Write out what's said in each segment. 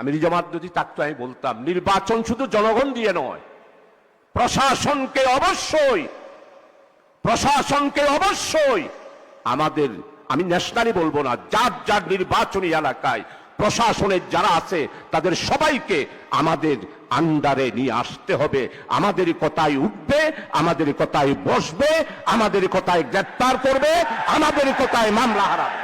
আমির জামাত যদি থাকতো আমি বলতাম নির্বাচন শুধু জনগণ দিয়ে নয়, প্রশাসনকে অবশ্যই আমাদের, আমি ন্যাশনালি বলবো না, যার যার নির্বাচনী এলাকায় প্রশাসনের যারা আছে তাদের সবাইকে আমাদের আন্ডারে নিয়ে আসতে হবে। আমাদের কথায় উঠবে, আমাদের কথায় বসবে, আমাদের কথায় গ্রেফতার করবে, আমাদের কথায় মামলা হারাবে।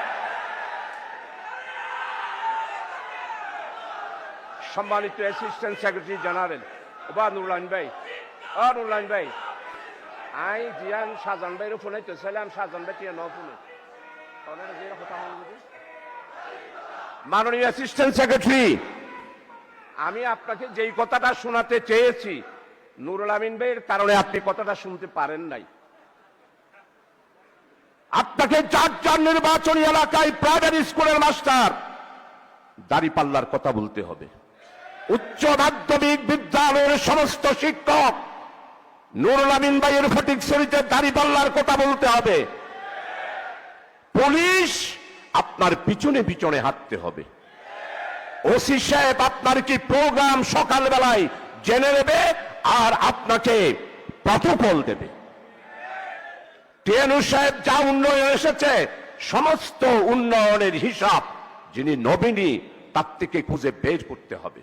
সম্মানিত assistant secretary general Nurul Amin ভাই, আই জিয়ান শাহজাহান ভাইয়ের ফোনে তো ছিলাম, শাহজাহান ভাই টিয়া ফোনে। মাননীয় অ্যাসিস্ট্যান্ট সেক্রেটারি, আমি আপনাকে যেই কথাটা শোনাতে চেয়েছি নুরুল আমিন ভাইয়ের কারণে আপনি কথাটা শুনতে পারেন নাই। আপনাকে যার যার নির্বাচনী এলাকায় প্রাইমারি স্কুলের মাস্টার দাঁড়িপাল্লার কথা বলতে হবে। উচ্চ মাধ্যমিক বিদ্যালয়ের সমস্ত শিক্ষক নুরুল আমিন ভাইয়ের ফটিকছড়িতে দাঁড়িপাল্লার কথা বলতে হবে। পুলিশ আপনার পিছনে পিছনে হাঁটতে হবে। ওসি সাহেব আপনার কি প্রোগ্রাম সকালবেলায় জেনে নেবে আর আপনাকে প্রটোকল দেবে। টিএনউ সাহেব যা উন্নয়ন এসেছে সমস্ত উন্নয়নের হিসাব যিনি নবীনী তার থেকে খুঁজে বের করতে হবে।